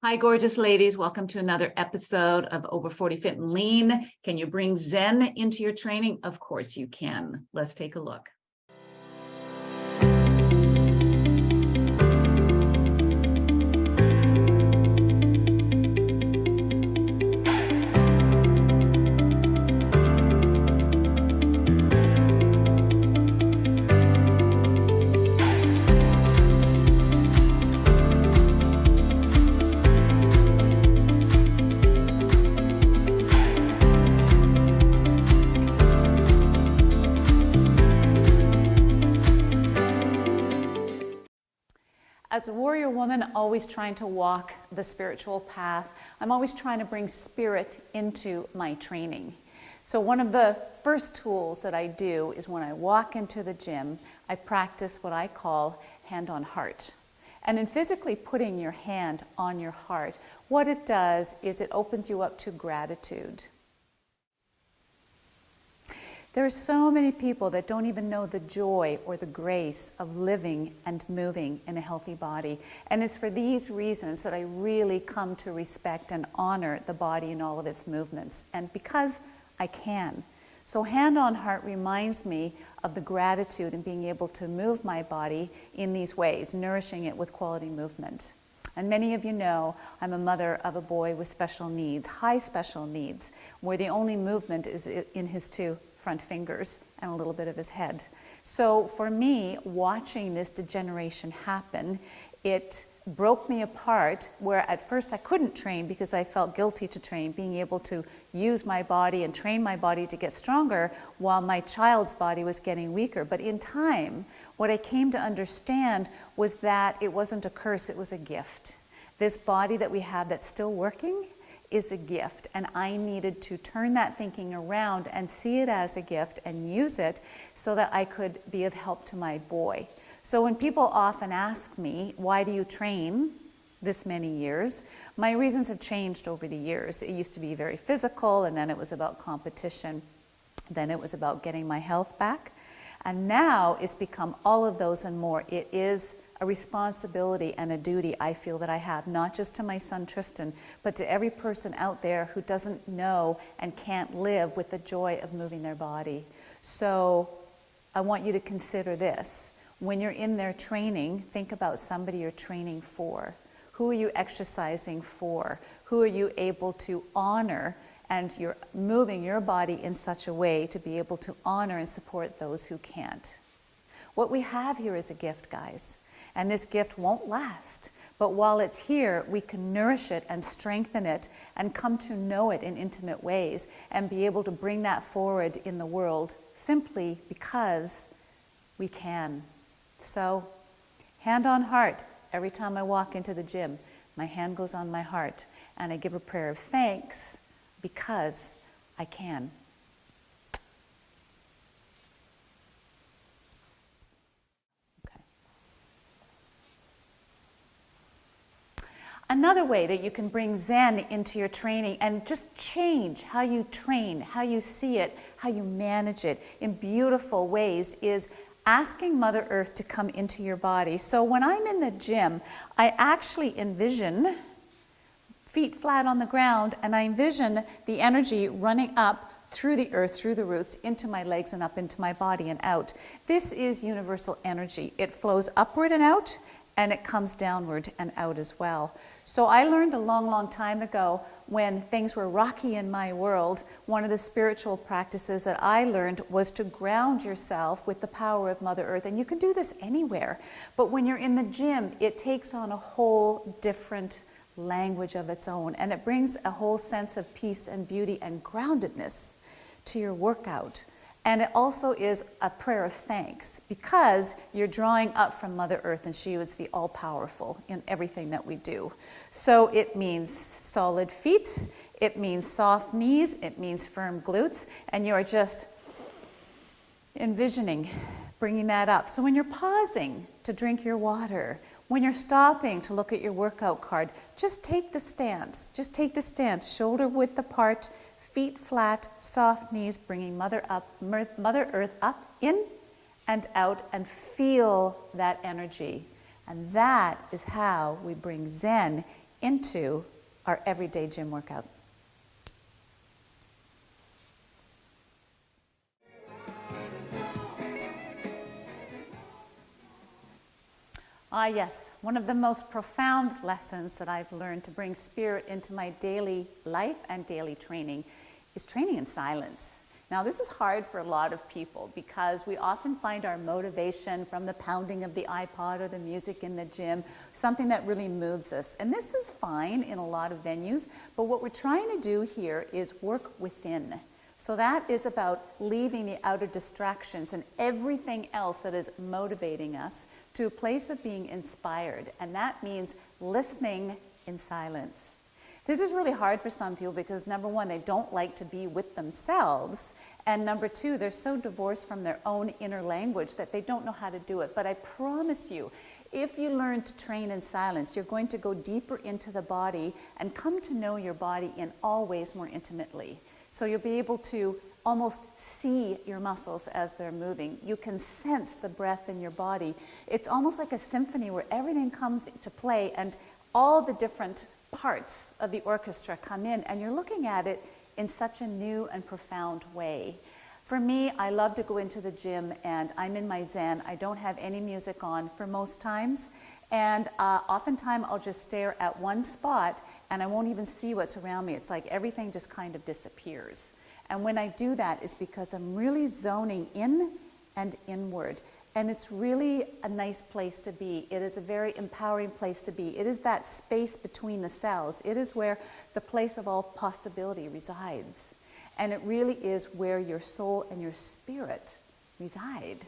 Hi, gorgeous ladies. Welcome to another episode of Over 40 Fit and Lean. Can you bring Zen into your training? Of course you can. Let's take a look. As a warrior woman, always trying to walk the spiritual path, I'm always trying to bring spirit into my training. So one of the first tools that I do is when I walk into the gym, I practice what I call hand on heart. And in physically putting your hand on your heart, what it does is it opens you up to gratitude. There are so many people that don't even know the joy or the grace of living and moving in a healthy body. And it's for these reasons that I really come to respect and honor the body in all of its movements. And because I can. So hand on heart reminds me of the gratitude in being able to move my body in these ways, nourishing it with quality movement. And many of you know I'm a mother of a boy with special needs, high special needs, where the only movement is in his two front fingers and a little bit of his head. So for me, watching this degeneration happen, it broke me apart, where at first I couldn't train because I felt guilty to train, being able to use my body and train my body to get stronger while my child's body was getting weaker. But in time, what I came to understand was that it wasn't a curse, it was a gift. This body that we have that's still working is a gift, and I needed to turn that thinking around and see it as a gift and use it so that I could be of help to my boy. So when people often ask me, why do you train this many years? My reasons have changed over the years. It used to be very physical, and then it was about competition. Then it was about getting my health back. And now it's become all of those and more. It is a responsibility and a duty I feel that I have, not just to my son Tristan, but to every person out there who doesn't know and can't live with the joy of moving their body. So I want you to consider this. When you're in there training, think about somebody you're training for. Who are you exercising for? Who are you able to honor? And you're moving your body in such a way to be able to honor and support those who can't. What we have here is a gift, guys. And this gift won't last. But while it's here, we can nourish it and strengthen it and come to know it in intimate ways and be able to bring that forward in the world simply because we can. So, hand on heart, every time I walk into the gym, my hand goes on my heart and I give a prayer of thanks because I can. Another way that you can bring Zen into your training and just change how you train, how you see it, how you manage it in beautiful ways is asking Mother Earth to come into your body. So when I'm in the gym, I actually envision feet flat on the ground, and I envision the energy running up through the earth, through the roots, into my legs and up into my body and out. This is universal energy. It flows upward and out, and it comes downward and out as well. So I learned a long, long time ago when things were rocky in my world, one of the spiritual practices that I learned was to ground yourself with the power of Mother Earth. And you can do this anywhere. But when you're in the gym, it takes on a whole different language of its own. And it brings a whole sense of peace and beauty and groundedness to your workout. And it also is a prayer of thanks because you're drawing up from Mother Earth, and she is the all-powerful in everything that we do. So it means solid feet, it means soft knees, it means firm glutes, and you're just envisioning bringing that up. So when you're pausing to drink your water, when you're stopping to look at your workout card, just take the stance. Just take the stance, shoulder width apart, feet flat, soft knees, bringing Mother Earth up, in and out, and feel that energy. And that is how we bring Zen into our everyday gym workout. Ah, yes, one of the most profound lessons that I've learned to bring spirit into my daily life and daily training is training in silence. Now, this is hard for a lot of people because we often find our motivation from the pounding of the iPod or the music in the gym, something that really moves us. And this is fine in a lot of venues, but what we're trying to do here is work within. So that is about leaving the outer distractions and everything else that is motivating us to a place of being inspired. And that means listening in silence. This is really hard for some people because number one, they don't like to be with themselves. And number two, they're so divorced from their own inner language that they don't know how to do it. But I promise you, if you learn to train in silence, you're going to go deeper into the body and come to know your body in all ways more intimately. So you'll be able to almost see your muscles as they're moving. You can sense the breath in your body. It's almost like a symphony where everything comes to play and all the different parts of the orchestra come in, and you're looking at it in such a new and profound way. For me, I love to go into the gym and I'm in my Zen. I don't have any music on for most times, and oftentimes I'll just stare at one spot and I won't even see what's around me. It's like everything just kind of disappears. And when I do that, it's because I'm really zoning in and inward. And it's really a nice place to be. It is a very empowering place to be. It is that space between the cells. It is where the place of all possibility resides. And it really is where your soul and your spirit reside.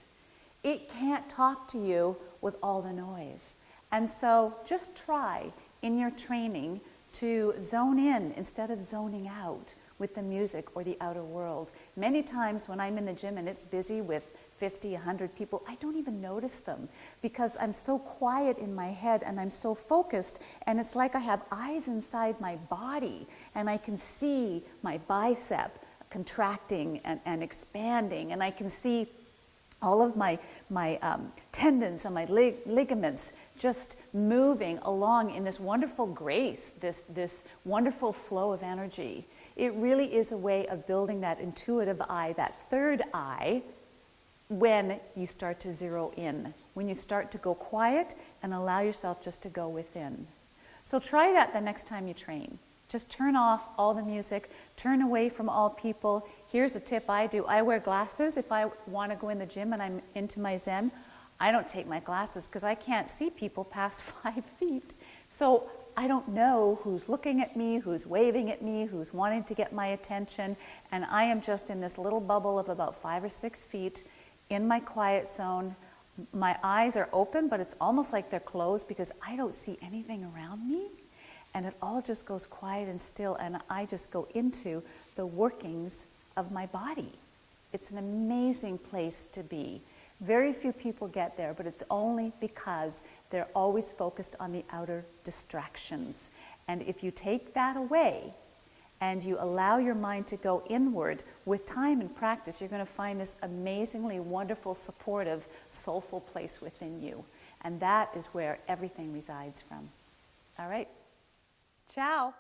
It can't talk to you with all the noise. And so just try in your training to zone in instead of zoning out with the music or the outer world. Many times when I'm in the gym and it's busy with 50, 100 people, I don't even notice them because I'm so quiet in my head and I'm so focused, and it's like I have eyes inside my body and I can see my bicep contracting and expanding, and I can see all of my tendons and my ligaments just moving along in this wonderful grace, this wonderful flow of energy. It really is a way of building that intuitive eye, that third eye, when you start to zero in, when you start to go quiet and allow yourself just to go within. So try that the next time you train. Just turn off all the music, turn away from all people. Here's a tip I do. I wear glasses if I want to go in the gym and I'm into my Zen. I don't take my glasses because I can't see people past 5 feet. So I don't know who's looking at me, who's waving at me, who's wanting to get my attention. And I am just in this little bubble of about 5 or 6 feet in my quiet zone. My eyes are open, but it's almost like they're closed because I don't see anything around me. And it all just goes quiet and still, and I just go into the workings of my body. It's an amazing place to be. Very few people get there, but it's only because they're always focused on the outer distractions. And if you take that away and you allow your mind to go inward, with time and practice, you're going to find this amazingly wonderful, supportive, soulful place within you. And that is where everything resides from. All right. Ciao.